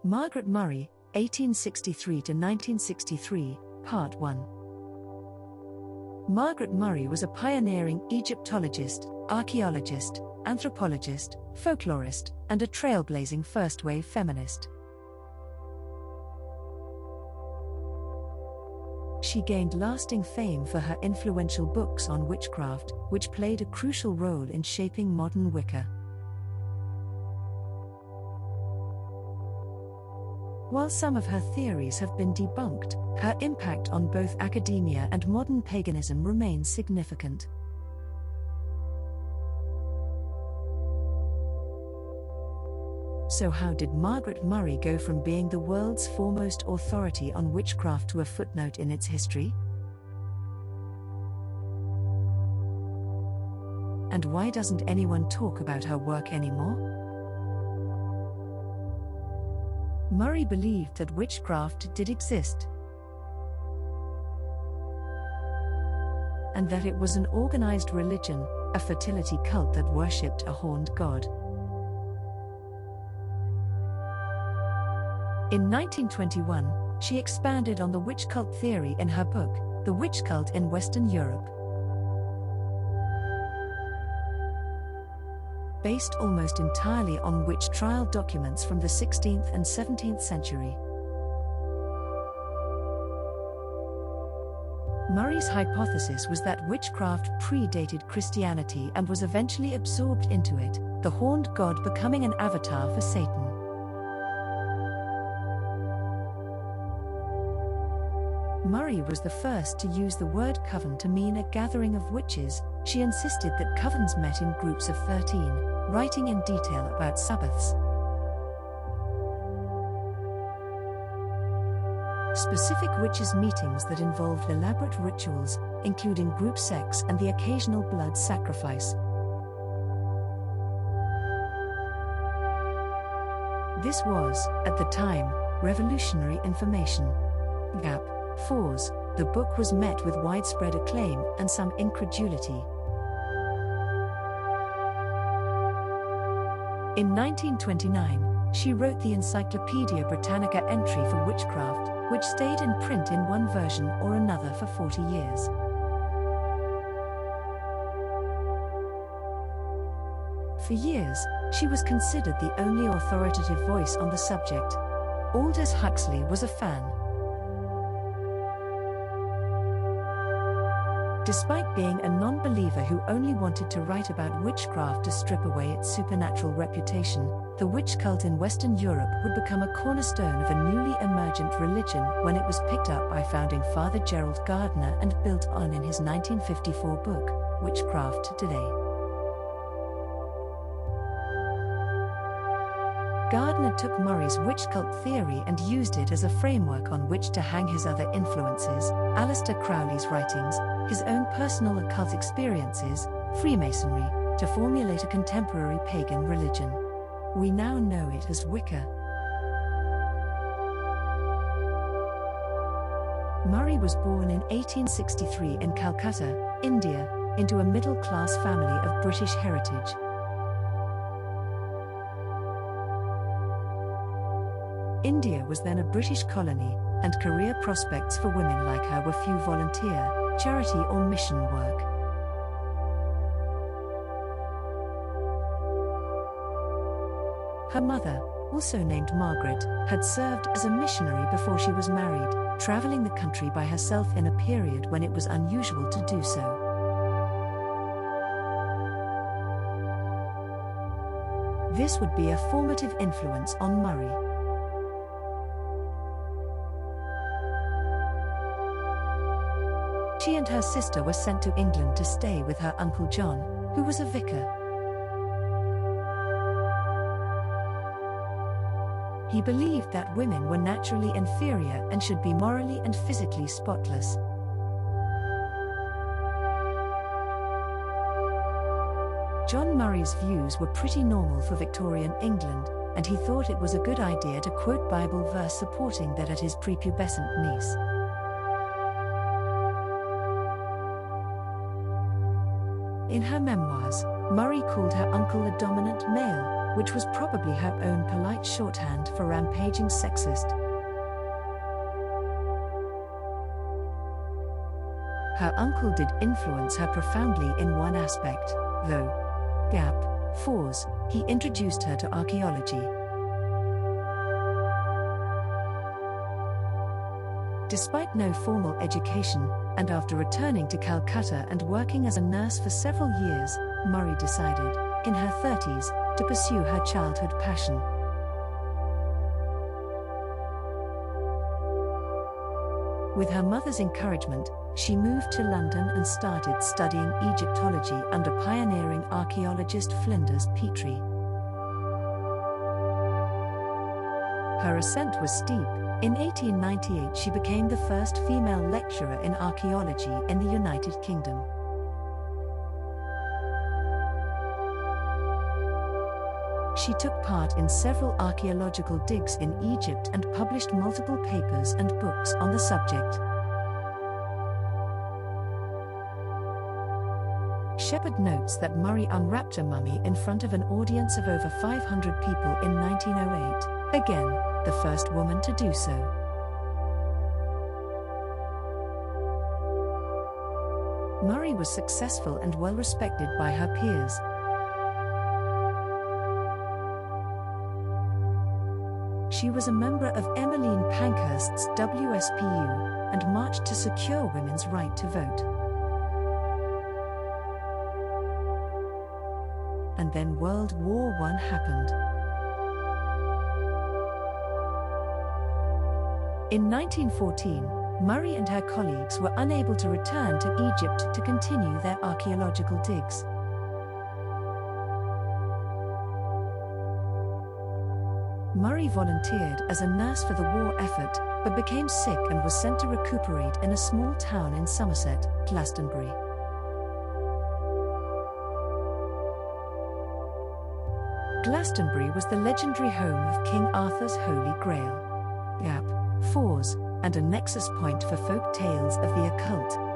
Margaret Murray, 1863–1963, Part 1. Margaret Murray was a pioneering Egyptologist, archaeologist, anthropologist, folklorist, and a trailblazing first-wave feminist. She gained lasting fame for her influential books on witchcraft, which played a crucial role in shaping modern Wicca. While some of her theories have been debunked, her impact on both academia and modern paganism remains significant. So how did Margaret Murray go from being the world's foremost authority on witchcraft to a footnote in its history? And why doesn't anyone talk about her work anymore? Murray believed that witchcraft did exist, and that it was an organized religion, a fertility cult that worshipped a horned god. In 1921, she expanded on the witch cult theory in her book, The Witch Cult in Western Europe. Based almost entirely on witch trial documents from the 16th and 17th century. Murray's hypothesis was that witchcraft predated Christianity and was eventually absorbed into it, the horned god becoming an avatar for Satan. Murray was the first to use the word coven to mean a gathering of witches. She insisted that covens met in groups of 13, writing in detail about Sabbaths. Specific witches' meetings that involved elaborate rituals, including group sex and the occasional blood sacrifice. This was, at the time, revolutionary information. Gap. 4's, the book was met with widespread acclaim and some incredulity. In 1929, she wrote the Encyclopaedia Britannica entry for witchcraft, which stayed in print in one version or another for 40 years. For years, she was considered the only authoritative voice on the subject. Aldous Huxley was a fan. Despite being a non-believer who only wanted to write about witchcraft to strip away its supernatural reputation, the witch cult in Western Europe would become a cornerstone of a newly emergent religion when it was picked up by founding Father Gerald Gardner and built on in his 1954 book, Witchcraft Today. Gardner took Murray's witch cult theory and used it as a framework on which to hang his other influences, Aleister Crowley's writings, his own personal occult experiences, Freemasonry, to formulate a contemporary pagan religion. We now know it as Wicca. Murray was born in 1863 in Calcutta, India, into a middle-class family of British heritage. India was then a British colony, and career prospects for women like her were few. Volunteer, charity or mission work. Her mother, also named Margaret, had served as a missionary before she was married, traveling the country by herself in a period when it was unusual to do so. This would be a formative influence on Murray. She and her sister were sent to England to stay with her Uncle John, who was a vicar. He believed that women were naturally inferior and should be morally and physically spotless. John Murray's views were pretty normal for Victorian England, and he thought it was a good idea to quote Bible verse supporting that at his prepubescent niece. In her memoirs, Murray called her uncle a dominant male, which was probably her own polite shorthand for rampaging sexist. Her uncle did influence her profoundly in one aspect, though. He introduced her to archaeology. Despite no formal education, and after returning to Calcutta and working as a nurse for several years, Murray decided, in her 30s, to pursue her childhood passion. With her mother's encouragement, she moved to London and started studying Egyptology under pioneering archaeologist Flinders Petrie. Her ascent was steep. In 1898 she became the first female lecturer in archaeology in the United Kingdom. She took part in several archaeological digs in Egypt and published multiple papers and books on the subject. Shepard notes that Murray unwrapped a mummy in front of an audience of over 500 people in 1908, again, the first woman to do so. Murray was successful and well respected by her peers. She was a member of Emmeline Pankhurst's WSPU and marched to secure women's right to vote. And then World War I happened. In 1914, Murray and her colleagues were unable to return to Egypt to continue their archaeological digs. Murray volunteered as a nurse for the war effort, but became sick and was sent to recuperate in a small town in Somerset, Glastonbury. Glastonbury was the legendary home of King Arthur's Holy Grail. And a nexus point for folk tales of the occult.